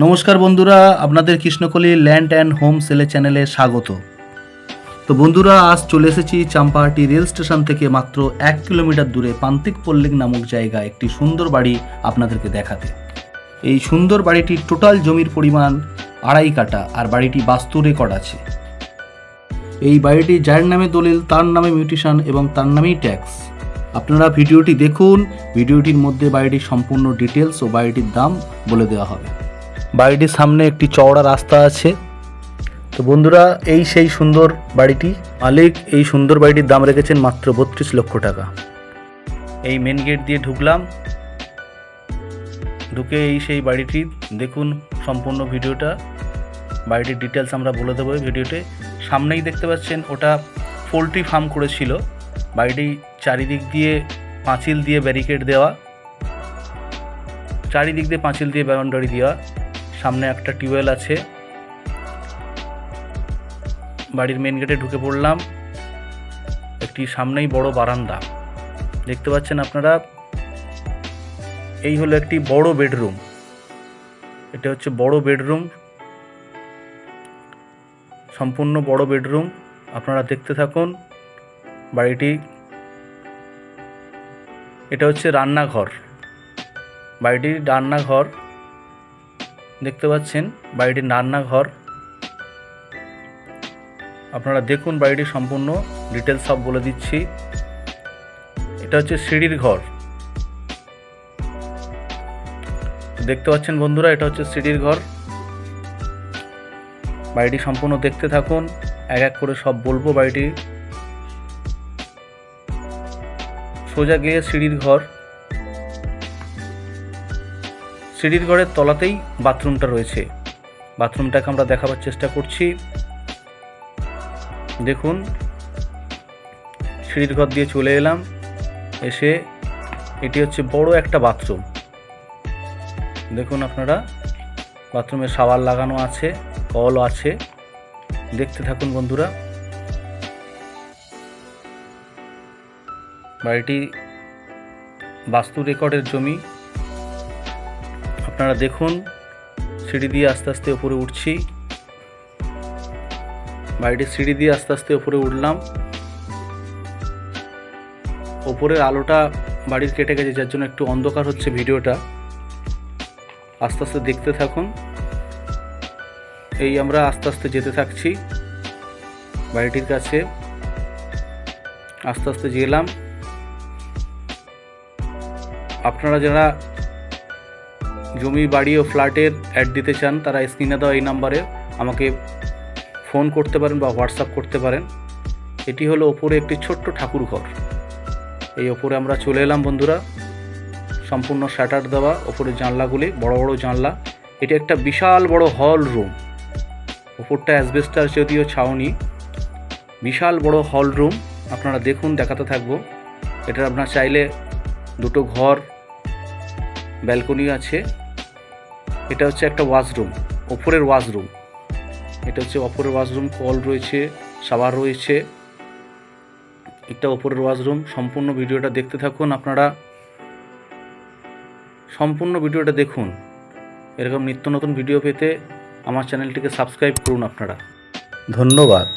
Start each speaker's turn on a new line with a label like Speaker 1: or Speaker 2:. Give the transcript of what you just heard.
Speaker 1: নমস্কার বন্ধুরা, আপনাদের কৃষ্ণকলি ল্যান্ড অ্যান্ড হোম সেলে চ্যানেলে স্বাগত। তো বন্ধুরা, আজ চলে এসেছি চাম্পাহাটি রেল স্টেশন থেকে মাত্র 1 কিলোমিটার দূরে প্রান্তিক পল্লিক নামক জায়গায় একটি সুন্দর বাড়ি আপনাদেরকে দেখাতে। এই সুন্দর বাড়িটির টোটাল জমির পরিমাণ 2.5 কাঠা আর বাড়িটি বাস্তু রেকর্ড আছে। এই বাড়িটি যার নামে দলিল তার নামে মিউটেশন এবং তার নামেই ট্যাক্স। আপনারা ভিডিওটি দেখুন, ভিডিওটির মধ্যে বাড়িটির সম্পূর্ণ ডিটেলস ও বাড়িটির দাম বলে দেওয়া হবে। বাড়িটির সামনে একটি চওড়া রাস্তা আছে। তো বন্ধুরা, এই সেই সুন্দর বাড়িটি। মালিক এই সুন্দর বাড়িটির দাম রেখেছেন মাত্র 32 লক্ষ টাকা। এই মেন গেট দিয়ে ঢুকলাম, ঢুকে এই সেই বাড়িটি দেখুন সম্পূর্ণ ভিডিওটা। বাড়িটির ডিটেলস আমরা বলে দেবো এই ভিডিওতে। সামনেই দেখতে পাচ্ছেন ওটা পোলট্রি ফার্ম করেছিল। বাড়িটি চারিদিক দিয়ে পাঁচিল দিয়ে ব্যারিকেড দেওয়া, চারিদিক দিয়ে পাঁচিল দিয়ে বাউন্ডারি দেওয়া। সামনে একটা টিউবওয়েল আছে। বাড়ির মেন গেটে ঢুকে পড়লাম। একটি সামনেই বড় বারান্দা দেখতে পাচ্ছেন আপনারা। এই হলো একটি বড় বেডরুম। এটা হচ্ছে বড় বেডরুম, সম্পূর্ণ বড় বেডরুম। আপনারা দেখতে থাকুন বাড়িটি। এটা হচ্ছে রান্নাঘর, বাড়িটির রান্নাঘর দেখতে পাচ্ছেন। বাড়িটির রান্নাঘর আপনারা দেখুন, বাড়িটির সম্পূর্ণ ডিটেলস সব বলে দিচ্ছি। এটা হচ্ছে সিঁড়ির ঘর দেখতে পাচ্ছেন বন্ধুরা, এটা হচ্ছে সিঁড়ির ঘর। বাড়িটি সম্পূর্ণ দেখতে থাকুন, এক এক করে সব বলবো। বাড়িটি সোজা গিয়ে সিঁড়ির ঘর, সিঁড়ির ঘরের তলাতেই বাথরুমটা রয়েছে। বাথরুমটাকে আমরা দেখাবার চেষ্টা করছি। দেখুন, সিঁড়ির ঘর দিয়ে চলে এলাম, এসে এটি হচ্ছে বড় একটা বাথরুম। দেখুন আপনারা, বাথরুমে শাওয়ার লাগানো আছে, কল আছে। দেখতে থাকুন বন্ধুরা। বাড়িটি বাস্তু রেকর্ডের জমি। আপনারা দেখুন, সিঁড়ি দিয়ে আস্তে আস্তে উপরে উঠছি। বাড়িটির সিঁড়ি দিয়ে আস্তে আস্তে উপরে উঠলাম। ওপরের আলোটা বাড়ির কেটে গেছে, যার জন্য একটু অন্ধকার হচ্ছে ভিডিওটা। আস্তে আস্তে দেখতে থাকুন। এই আমরা আস্তে আস্তে যেতে থাকছি বাড়িটির কাছে। আস্তে আস্তে গেলাম। আপনারা যারা জমি, বাড়ি ও ফ্ল্যাটের অ্যাড দিতে চান, তারা স্ক্রিনে দেওয়া এই নাম্বারে আমাকে ফোন করতে পারেন বা হোয়াটসঅ্যাপ করতে পারেন। এটি হলো ওপরে একটি ছোট্ট ঠাকুর ঘর। এই ওপরে আমরা চলে এলাম বন্ধুরা। সম্পূর্ণ শাটার দেওয়া, ওপরে জানলাগুলি বড় বড় জানলা। এটি একটা বিশাল বড় হল রুম। ওপরটা অ্যাসবেস্টার যদিও ছাউনি, বিশাল বড় হল রুম। আপনারা দেখুন, দেখাতে থাকবো। এটা আপনারা চাইলে দুটো ঘর, ব্যালকনি আছে। এটা হচ্ছে একটা ওয়াশরুম, ওপরের ওয়াশরুম। এটা হচ্ছে ওপরের ওয়াশরুম, কল রয়েছে, শাওয়ার রয়েছে। এটা ওপরের ওয়াশরুম। সম্পূর্ণ ভিডিওটা দেখতে থাকুন আপনারা, সম্পূর্ণ ভিডিওটা দেখুন। এরকম নিত্য নতুন ভিডিও পেতে আমার চ্যানেলটিকে সাবস্ক্রাইব করুন আপনারা। ধন্যবাদ।